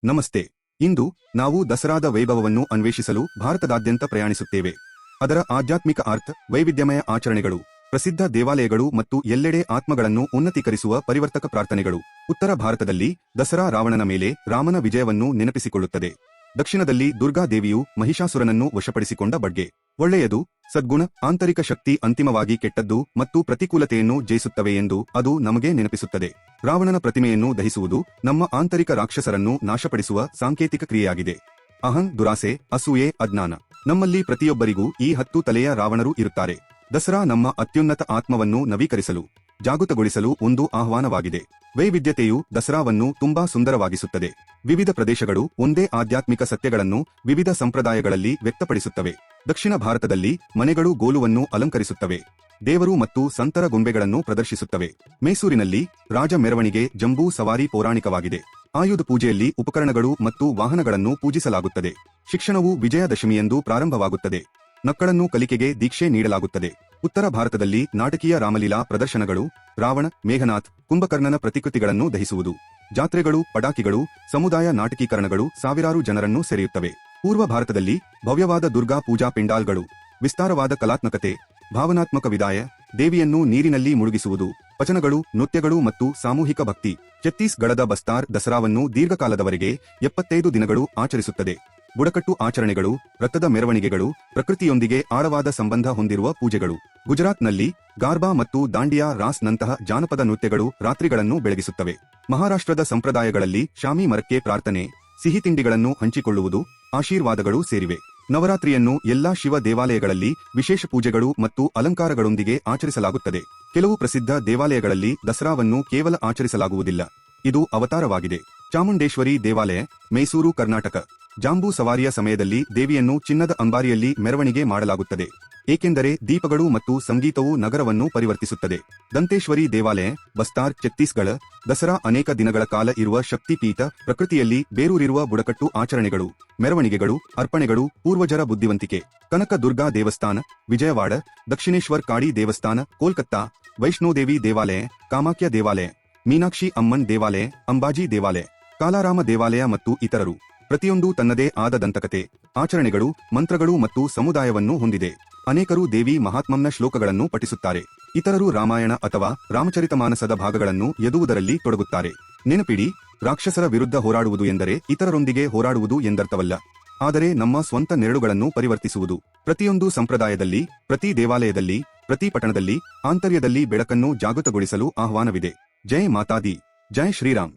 ನಮಸ್ತೆ. ಇಂದು ನಾವು ದಸರಾದ ವೈಭವವನ್ನು ಅನ್ವೇಷಿಸಲು ಭಾರತದಾದ್ಯಂತ ಪ್ರಯಾಣಿಸುತ್ತೇವೆ. ಅದರ ಆಧ್ಯಾತ್ಮಿಕ ಅರ್ಥ, ವೈವಿಧ್ಯಮಯ ಆಚರಣೆಗಳು, ಪ್ರಸಿದ್ಧ ದೇವಾಲಯಗಳು ಮತ್ತು ಎಲ್ಲೆಡೆ ಆತ್ಮಗಳನ್ನು ಉನ್ನತೀಕರಿಸುವ ಪರಿವರ್ತಕ ಪ್ರಾರ್ಥನೆಗಳು. ಉತ್ತರ ಭಾರತದಲ್ಲಿ ದಸರಾ ರಾವಣನ ಮೇಲೆ ರಾಮನ ವಿಜಯವನ್ನು ನೆನಪಿಸಿಕೊಳ್ಳುತ್ತದೆ. ದಕ್ಷಿಣದಲ್ಲಿ ದುರ್ಗಾ ದೇವಿಯು ಮಹಿಷಾಸುರನನ್ನು ವಶಪಡಿಸಿಕೊಂಡ ಬಗ್ಗೆ. ಒಳ್ಳೆಯದು, ಸದ್ಗುಣ, ಆಂತರಿಕ ಶಕ್ತಿ ಅಂತಿಮವಾಗಿ ಕೆಟ್ಟದ್ದು ಮತ್ತು ಪ್ರತಿಕೂಲತೆಯನ್ನು ಜಯಿಸುತ್ತವೆ ಎಂದು ಅದು ನಮಗೆ ನೆನಪಿಸುತ್ತದೆ. ರಾವಣನ ಪ್ರತಿಮೆಯನ್ನು ದಹಿಸುವುದು ನಮ್ಮ ಆಂತರಿಕ ರಾಕ್ಷಸರನ್ನು ನಾಶಪಡಿಸುವ ಸಾಂಕೇತಿಕ ಕ್ರಿಯೆಯಾಗಿದೆ. ಅಹಂ, ದುರಾಸೆ, ಅಸೂಯೆ, ಅಜ್ಞಾನ. ನಮ್ಮಲ್ಲಿ ಪ್ರತಿಯೊಬ್ಬರಿಗೂ ಈ 10 ತಲೆಯ ರಾವಣರು ಇರುತ್ತಾರೆ. ದಸರಾ ನಮ್ಮ ಅತ್ಯುನ್ನತ ಆತ್ಮವನ್ನು ನವೀಕರಿಸಲು, ಜಾಗೃತಗೊಳಿಸಲು ಒಂದು ಆಹ್ವಾನವಾಗಿದೆ. ವೈವಿಧ್ಯತೆಯು ದಸರಾವನ್ನು ತುಂಬಾ ಸುಂದರವಾಗಿಸುತ್ತದೆ. ವಿವಿಧ ಪ್ರದೇಶಗಳು ಒಂದೇ ಆಧ್ಯಾತ್ಮಿಕ ಸತ್ಯಗಳನ್ನು ವಿವಿಧ ಸಂಪ್ರದಾಯಗಳಲ್ಲಿ ವ್ಯಕ್ತಪಡಿಸುತ್ತವೆ. ದಕ್ಷಿಣ ಭಾರತದಲ್ಲಿ ಮನೆಗಳು ಗೋಲುವನ್ನು ಅಲಂಕರಿಸುತ್ತವೆ, ದೇವರು ಮತ್ತು ಸಂತರ ಗೊಂಬೆಗಳನ್ನು ಪ್ರದರ್ಶಿಸುತ್ತವೆ. ಮೈಸೂರಿನಲ್ಲಿ ರಾಜ ಮೆರವಣಿಗೆ, ಜಂಬೂ ಸವಾರಿ ಪೌರಾಣಿಕವಾಗಿದೆ. ಆಯುಧ ಪೂಜೆಯಲ್ಲಿ ಉಪಕರಣಗಳು ಮತ್ತು ವಾಹನಗಳನ್ನು ಪೂಜಿಸಲಾಗುತ್ತದೆ. ಶಿಕ್ಷಣವು ವಿಜಯದಶಮಿಯಂದು ಪ್ರಾರಂಭವಾಗುತ್ತದೆ. ಮಕ್ಕಳನ್ನು ಕಲಿಕೆಗೆ ದೀಕ್ಷೆ ನೀಡಲಾಗುತ್ತದೆ. ಉತ್ತರ ಭಾರತದಲ್ಲಿ ನಾಟಕೀಯ ರಾಮಲೀಲಾ ಪ್ರದರ್ಶನಗಳು, ರಾವಣ, ಮೇಘನಾಥ್, ಕುಂಭಕರ್ಣನ ಪ್ರತಿಕೃತಿಗಳನ್ನು ದಹಿಸುವುದು, ಜಾತ್ರೆಗಳು, ಪಟಾಕಿಗಳು, ಸಮುದಾಯ ನಾಟಕೀಕರಣಗಳು ಸಾವಿರಾರು ಜನರನ್ನು ಸೆಳೆಯುತ್ತವೆ. ಪೂರ್ವ ಭಾರತದಲ್ಲಿ ಭವ್ಯವಾದ ದುರ್ಗಾ ಪೂಜಾ ಪೆಂಡಾಲ್ಗಳು, ವಿಸ್ತಾರವಾದ ಕಲಾತ್ಮಕತೆ, ಭಾವನಾತ್ಮಕ ವಿದಾಯ, ದೇವಿಯನ್ನು ನೀರಿನಲ್ಲಿ ಮುಳುಗಿಸುವುದು, ವಚನಗಳು, ನೃತ್ಯಗಳು ಮತ್ತು ಸಾಮೂಹಿಕ ಭಕ್ತಿ. ಛತ್ತೀಸ್ಗಢದ ಬಸ್ತಾರ್ ದಸರಾವನ್ನು ದೀರ್ಘಕಾಲದವರೆಗೆ 75 ದಿನಗಳು ಆಚರಿಸುತ್ತದೆ. ಬುಡಕಟ್ಟು ಆಚರಣೆಗಳು, ರಥದ ಮೆರವಣಿಗೆಗಳು, ಪ್ರಕೃತಿಯೊಂದಿಗೆ ಆಳವಾದ ಸಂಬಂಧ ಹೊಂದಿರುವ ಪೂಜೆಗಳು. ಗುಜರಾತ್ನಲ್ಲಿ ಗಾರ್ಬಾ ಮತ್ತು ದಾಂಡಿಯಾ ರಾಸ್ ನಂತಹ ಜಾನಪದ ನೃತ್ಯಗಳು ರಾತ್ರಿಗಳನ್ನು ಬೆಳಗಿಸುತ್ತವೆ. ಮಹಾರಾಷ್ಟ್ರದ ಸಂಪ್ರದಾಯಗಳಲ್ಲಿ ಶಾಮಿ ಮರಕ್ಕೆ ಪ್ರಾರ್ಥನೆ, ಸಿಹಿ ತಿಂಡಿಗಳನ್ನು ಹಂಚಿಕೊಳ್ಳುವುದು, ಆಶೀರ್ವಾದಗಳು ಸೇರಿವೆ. ನವರಾತ್ರಿಯನ್ನು ಎಲ್ಲಾ ಶಿವ ದೇವಾಲಯಗಳಲ್ಲಿ ವಿಶೇಷ ಪೂಜೆಗಳು ಮತ್ತು ಅಲಂಕಾರಗಳೊಂದಿಗೆ ಆಚರಿಸಲಾಗುತ್ತದೆ. ಕೆಲವು ಪ್ರಸಿದ್ಧ ದೇವಾಲಯಗಳಲ್ಲಿ ದಸರಾವನ್ನು ಕೇವಲ ಆಚರಿಸಲಾಗುವುದಿಲ್ಲ, ಇದು ಅವತಾರವಾಗಿದೆ. ಚಾಮುಂಡೇಶ್ವರಿ ದೇವಾಲಯ, ಮೈಸೂರು, ಕರ್ನಾಟಕ. ಜಾಂಬೂ ಸವಾರಿಯ ಸಮಯದಲ್ಲಿ ದೇವಿಯನ್ನು ಚಿನ್ನದ ಅಂಬಾರಿಯಲ್ಲಿ ಮೆರವಣಿಗೆ ಮಾಡಲಾಗುತ್ತದೆ, ಏಕೆಂದರೆ ದೀಪಗಳು ಮತ್ತು ಸಂಗೀತವು ನಗರವನ್ನು ಪರಿವರ್ತಿಸುತ್ತದೆ. ದಂತೇಶ್ವರಿ ದೇವಾಲಯ, ಬಸ್ತಾರ್, ಛತ್ತೀಸ್ಗಢ. ದಸರಾ ಅನೇಕ ದಿನಗಳ ಕಾಲ ಇರುವ ಶಕ್ತಿಪೀಠ, ಪ್ರಕೃತಿಯಲ್ಲಿ ಬೇರೂರಿರುವ ಬುಡಕಟ್ಟು ಆಚರಣೆಗಳು, ಮೆರವಣಿಗೆಗಳು, ಅರ್ಪಣೆಗಳು, ಪೂರ್ವಜರ ಬುದ್ಧಿವಂತಿಕೆ. ಕನಕ ದುರ್ಗಾ ದೇವಸ್ಥಾನ, ವಿಜಯವಾಡ. ದಕ್ಷಿಣೇಶ್ವರ್ ಕಾಳಿ ದೇವಸ್ಥಾನ, ಕೋಲ್ಕತ್ತಾ. ವೈಷ್ಣೋದೇವಿ ದೇವಾಲಯ, ಕಾಮಾಖ್ಯ ದೇವಾಲಯ. ಮೀನಾಕ್ಷಿ ಅಮ್ಮನ್ ದೇವಾಲಯ, ಅಂಬಾಜಿ ದೇವಾಲಯ. ಕಾಲಾರಾಮ ದೇವಾಲಯ ಮತ್ತು ಇತರರು. ಪ್ರತಿಯೊಂದೂ ತನ್ನದೇ ಆದ ದಂತಕತೆ, ಆಚರಣೆಗಳು, ಮಂತ್ರಗಳು ಮತ್ತು ಸಮುದಾಯವನ್ನು ಹೊಂದಿದೆ. ಅನೇಕರು ದೇವಿ ಮಹಾತ್ಮಂನ ಶ್ಲೋಕಗಳನ್ನು ಪಠಿಸುತ್ತಾರೆ, ಇತರರು ರಾಮಾಯಣ ಅಥವಾ ರಾಮಚರಿತಮಾನಸದ ಭಾಗಗಳನ್ನು ಎದುವುದರಲ್ಲಿ ತೊಡಗುತ್ತಾರೆ. ನೆನಪಿಡಿ, ರಾಕ್ಷಸರ ವಿರುದ್ಧ ಹೋರಾಡುವುದು ಎಂದರೆ ಇತರರೊಂದಿಗೆ ಹೋರಾಡುವುದು ಎಂದರ್ಥವಲ್ಲ, ಆದರೆ ನಮ್ಮ ಸ್ವಂತ ನೆರಳುಗಳನ್ನು ಪರಿವರ್ತಿಸುವುದು. ಪ್ರತಿಯೊಂದು ಸಂಪ್ರದಾಯದಲ್ಲಿ, ಪ್ರತಿ ದೇವಾಲಯದಲ್ಲಿ, ಪ್ರತಿ ಪಟ್ಟಣದಲ್ಲಿ ಆಂತರ್ಯದಲ್ಲಿ ಬೆಳಕನ್ನು ಜಾಗೃತಗೊಳಿಸಲು ಆಹ್ವಾನವಿದೆ. ಜೈ ಮಾತಾದಿ, ಜೈ ಶ್ರೀರಾಮ್.